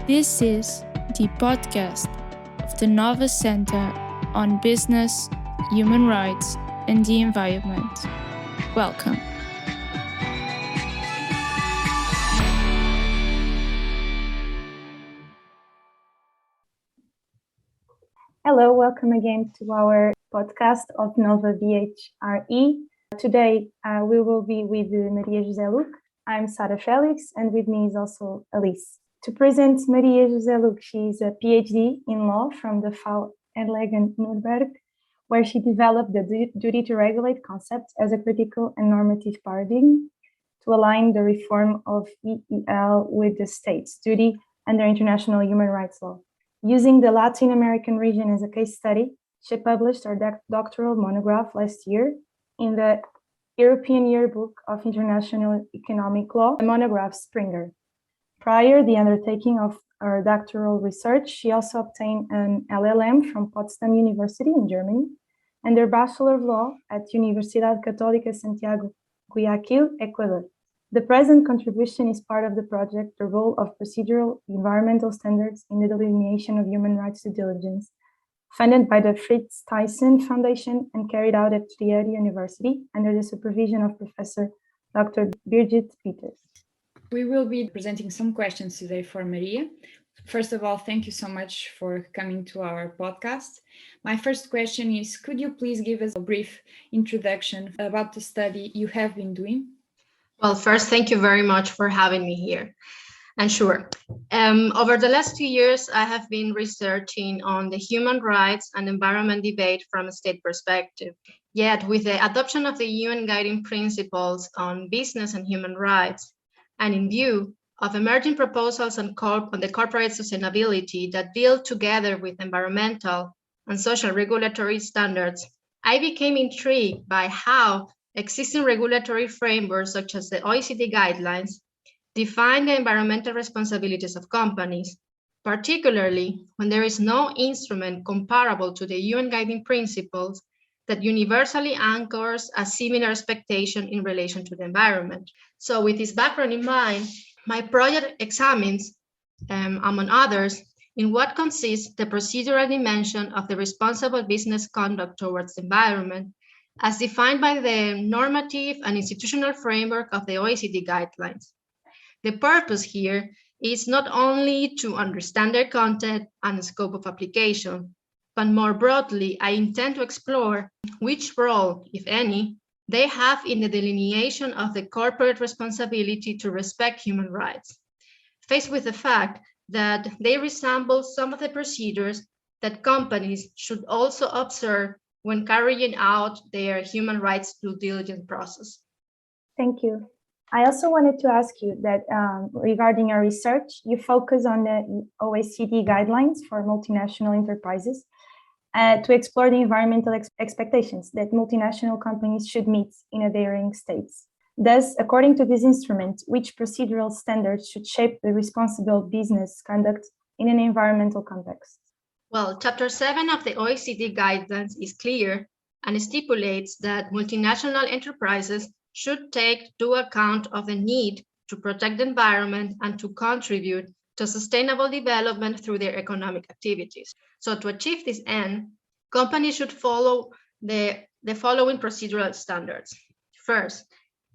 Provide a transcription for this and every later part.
This is the podcast of the Nova Center on Business, Human Rights, and the Environment. Welcome. Hello, welcome again to our podcast of Nova BHRE. Today we will be with Maria Jose Luque. I'm Sara Félix, and with me is also Alice. To present Maria Jose Luque, she is a PhD in law from the FAU Erlangen Nuremberg, where she developed the duty to regulate concept as a critical and normative paradigm to align the reform of EEL with the state's duty under international human rights law. Using the Latin American region as a case study, she published her doctoral monograph last year in the European Yearbook of International Economic Law, the monograph Springer. Prior the undertaking of her doctoral research, she also obtained an LLM from Potsdam University in Germany and her Bachelor of Law at Universidad Católica Santiago, Guayaquil, Ecuador. The present contribution is part of the project, The Role of Procedural Environmental Standards in the Delineation of Human Rights Due Diligence, funded by the Fritz-Thyssen Foundation and carried out at Duarte University under the supervision of Professor Dr. Birgit Peters. We will be presenting some questions today for Maria. First of all, thank you so much for coming to our podcast. My first question is, could you please give us a brief introduction about the study you have been doing? Well, first, thank you very much for having me here. And sure, over the last 2 years, I have been researching on the human rights and environment debate from a state perspective. Yet, with the adoption of the UN guiding principles on business and human rights, and in view of emerging proposals on the corporate sustainability that deal together with environmental and social regulatory standards, I became intrigued by how existing regulatory frameworks such as the OECD guidelines define the environmental responsibilities of companies, particularly when there is no instrument comparable to the UN guiding principles that universally anchors a similar expectation in relation to the environment. So with this background in mind, my project examines, among others, in what consists the procedural dimension of the responsible business conduct towards the environment, as defined by the normative and institutional framework of the OECD guidelines. The purpose here is not only to understand their content and scope of application, but more broadly, I intend to explore which role, if any, they have in the delineation of the corporate responsibility to respect human rights, faced with the fact that they resemble some of the procedures that companies should also observe when carrying out their human rights due diligence process. Thank you. I also wanted to ask you that regarding your research, you focus on the OECD guidelines for multinational enterprises to explore the environmental expectations that multinational companies should meet in adhering states. Thus, according to this instrument, which procedural standards should shape the responsible business conduct in an environmental context? Well, Chapter 7 of the OECD guidelines is clear and stipulates that multinational enterprises should take due account of the need to protect the environment and to contribute to sustainable development through their economic activities. So to achieve this end, companies should follow the following procedural standards. First,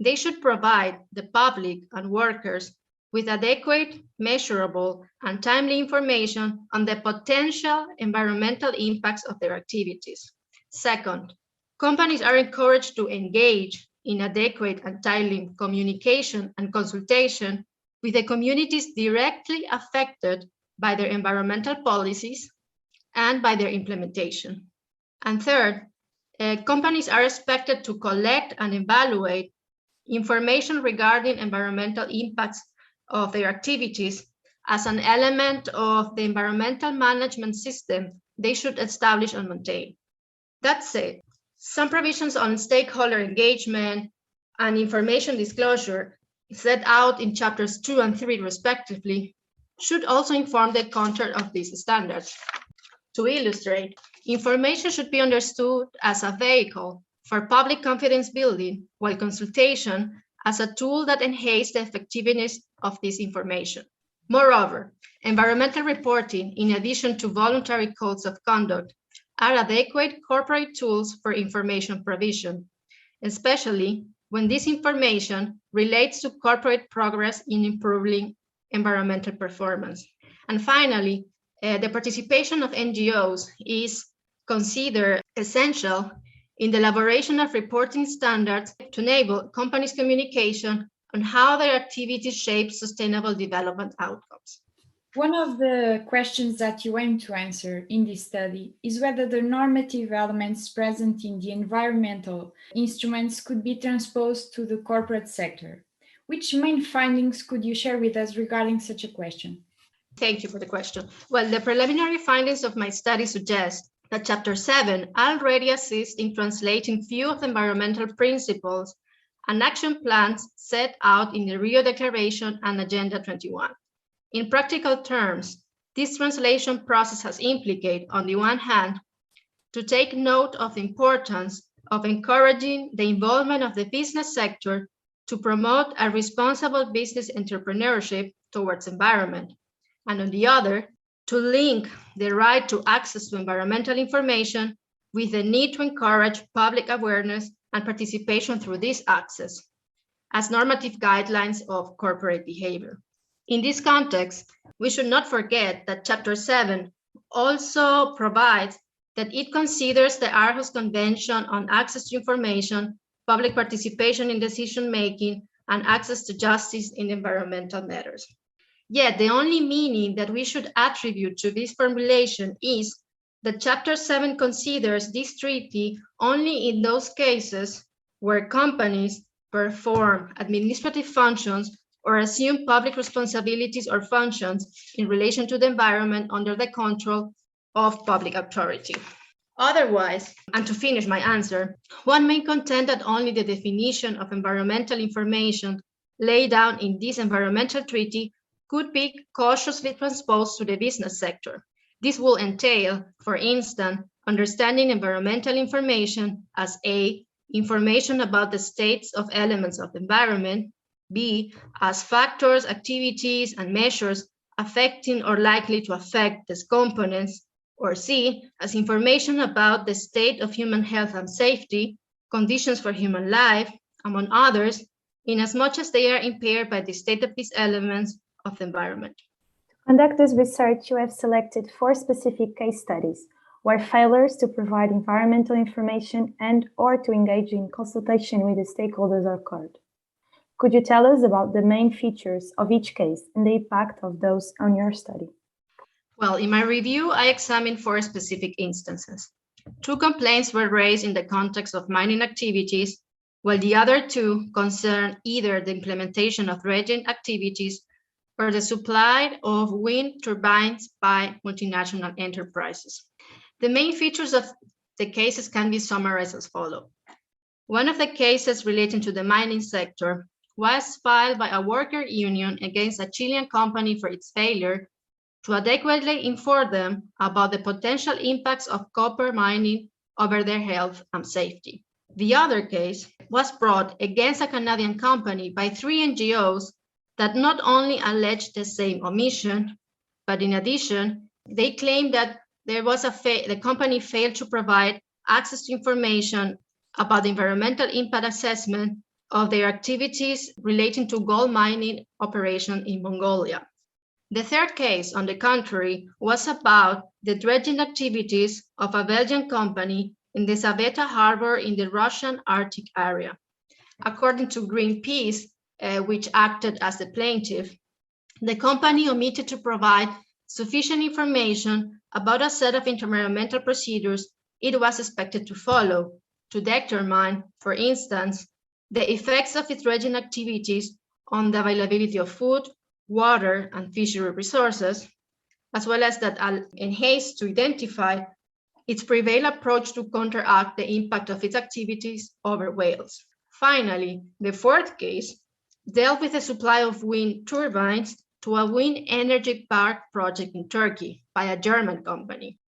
they should provide the public and workers with adequate, measurable, and timely information on the potential environmental impacts of their activities. Second, companies are encouraged to engage in adequate and timely communication and consultation with the communities directly affected by their environmental policies and by their implementation. And third, companies are expected to collect and evaluate information regarding environmental impacts of their activities as an element of the environmental management system they should establish and maintain. That said, some provisions on stakeholder engagement and information disclosure set out in chapters 2 and 3 respectively should also inform the content of these standards. To illustrate, information should be understood as a vehicle for public confidence building, while consultation as a tool that enhances the effectiveness of this information. Moreover, environmental reporting, in addition to voluntary codes of conduct, are adequate corporate tools for information provision, especially when this information relates to corporate progress in improving environmental performance. And finally, the participation of NGOs is considered essential in the elaboration of reporting standards to enable companies' communication on how their activities shape sustainable development outcomes. One of the questions that you aim to answer in this study is whether the normative elements present in the environmental instruments could be transposed to the corporate sector. Which main findings could you share with us regarding such a question? Thank you for the question. Well, the preliminary findings of my study suggest that Chapter 7 already assists in translating few of the environmental principles and action plans set out in the Rio Declaration and Agenda 21. In practical terms, this translation process has implicated, on the one hand, to take note of the importance of encouraging the involvement of the business sector to promote a responsible business entrepreneurship towards environment, and on the other, to link the right to access to environmental information with the need to encourage public awareness and participation through this access as normative guidelines of corporate behavior. In this context, we should not forget that Chapter 7 also provides that it considers the Aarhus Convention on Access to Information, public participation in decision-making, and access to justice in environmental matters. Yet the only meaning that we should attribute to this formulation is that Chapter 7 considers this treaty only in those cases where companies perform administrative functions or assume public responsibilities or functions in relation to the environment under the control of public authority. Otherwise, and to finish my answer, one may contend that only the definition of environmental information laid down in this environmental treaty could be cautiously transposed to the business sector. This will entail, for instance, understanding environmental information as A, information about the states of elements of the environment, B, as factors, activities, and measures affecting or likely to affect these components, or C, as information about the state of human health and safety, conditions for human life, among others, in as much as they are impaired by the state of these elements of the environment. To conduct this research, you have selected 4 specific case studies where failures to provide environmental information and or to engage in consultation with the stakeholders occurred. Could you tell us about the main features of each case and the impact of those on your study? Well, in my review, I examined 4 specific instances. 2 complaints were raised in the context of mining activities, while the other 2 concern either the implementation of dredging activities or the supply of wind turbines by multinational enterprises. The main features of the cases can be summarized as follows. One of the cases relating to the mining sector was filed by a worker union against a Chilean company for its failure to adequately inform them about the potential impacts of copper mining over their health and safety. The other case was brought against a Canadian company by 3 NGOs that not only alleged the same omission, but in addition, they claimed that the company failed to provide access to information about the environmental impact assessment of their activities relating to gold mining operation in Mongolia. The third case, on the contrary, was about the dredging activities of a Belgian company in the Saveta harbor in the Russian Arctic area. According to Greenpeace, which acted as the plaintiff, the company omitted to provide sufficient information about a set of environmental procedures it was expected to follow to determine, for instance, the effects of its dredging activities on the availability of food, water, and fishery resources, as well as that in haste to identify its prevailed approach to counteract the impact of its activities over whales. Finally, the fourth case dealt with the supply of wind turbines to a wind energy park project in Turkey by a German company.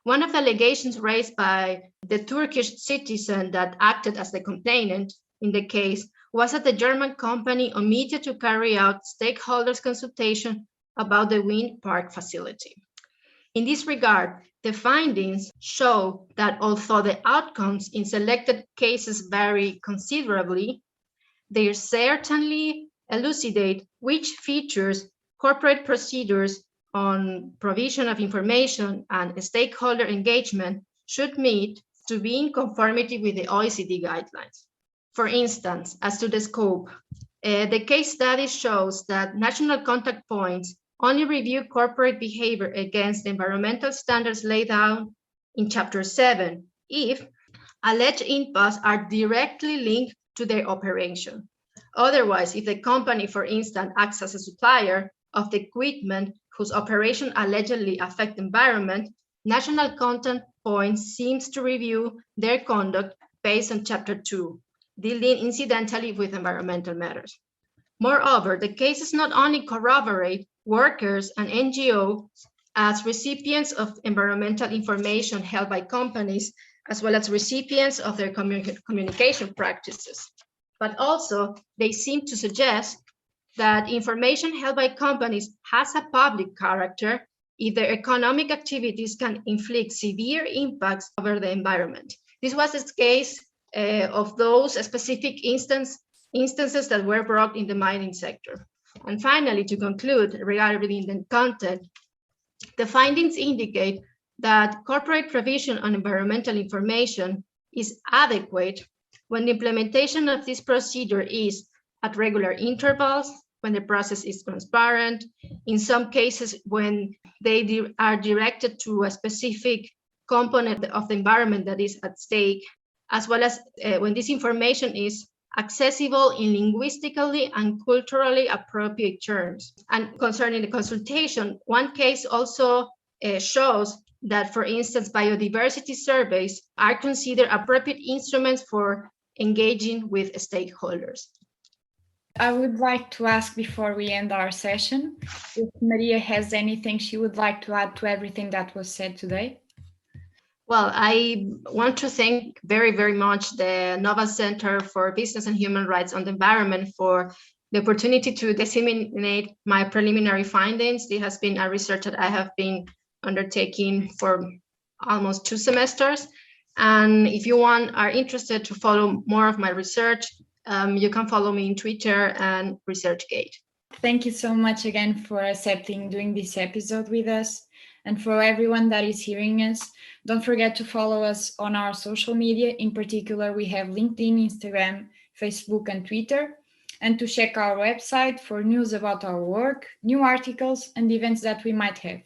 One of the allegations raised by the Turkish citizen that acted as the complainant in the case was that the German company omitted to carry out stakeholders' consultation about the wind park facility. In this regard, the findings show that although the outcomes in selected cases vary considerably, they certainly elucidate which features corporate procedures on provision of information and stakeholder engagement should meet to be in conformity with the OECD guidelines. For instance, as to the scope, the case study shows that national contact points only review corporate behavior against the environmental standards laid out in Chapter 7 if alleged impacts are directly linked to their operation. Otherwise, if the company, for instance, acts as a supplier of the equipment whose operation allegedly affect the environment, national contact points seems to review their conduct based on Chapter 2, dealing incidentally with environmental matters. Moreover, the cases not only corroborate workers and NGOs as recipients of environmental information held by companies, as well as recipients of their communication practices, but also they seem to suggest that information held by companies has a public character if their economic activities can inflict severe impacts over the environment. This was the case of those specific instances that were brought in the mining sector. And finally, to conclude regarding the content, the findings indicate that corporate provision on environmental information is adequate when the implementation of this procedure is at regular intervals, when the process is transparent, in some cases when they are directed to a specific component of the environment that is at stake, as well as when this information is accessible in linguistically and culturally appropriate terms. And concerning the consultation, one case also shows that, for instance, biodiversity surveys are considered appropriate instruments for engaging with stakeholders. I would like to ask before we end our session, if Maria has anything she would like to add to everything that was said today. Well, I want to thank very, very much the NOVA Center for Business and Human Rights on the Environment for the opportunity to disseminate my preliminary findings. This has been a research that I have been undertaking for almost 2 semesters. And if you are interested to follow more of my research, you can follow me on Twitter and ResearchGate. Thank you so much again for accepting doing this episode with us. And for everyone that is hearing us, don't forget to follow us on our social media. In particular, we have LinkedIn, Instagram, Facebook, and Twitter. And to check our website for news about our work, new articles, and events that we might have.